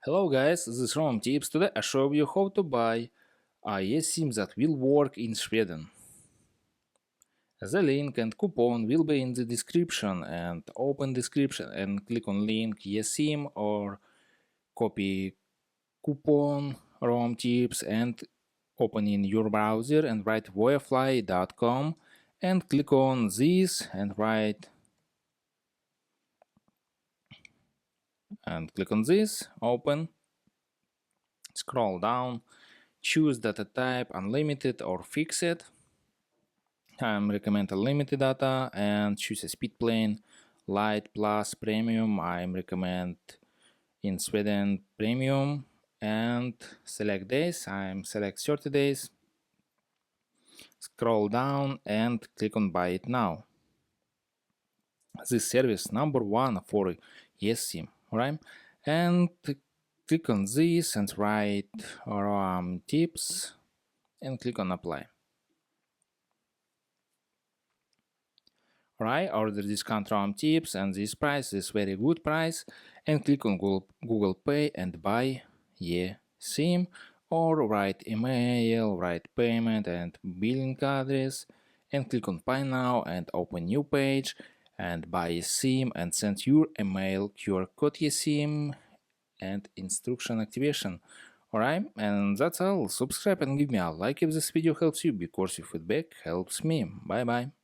Hello guys, this is Rom Tips. Today I show you how to buy a eSIM that will work in Sweden. The link and coupon will be in the description, and open description and click on link eSIM or copy coupon Rom Tips and open in your browser and write wirefly.com and click on this and click on this, open, scroll down, choose data type unlimited or fixed. I recommend unlimited data and choose a speed plane, light plus premium. I recommend in Sweden premium and select days. I select 30 days. Scroll down and click on buy it now. This service number one for eSIM, right? And click on this and write tips and click on apply. Right, order discount RAM tips and this price is very good price, and click on Google Pay and buy eSIM, or write email, write payment and billing address and click on buy now and open new page and buy eSIM and send your email QR code eSIM and instruction activation. Alright, and that's all. Subscribe and give me a like if this video helps you, because your feedback helps me. Bye bye.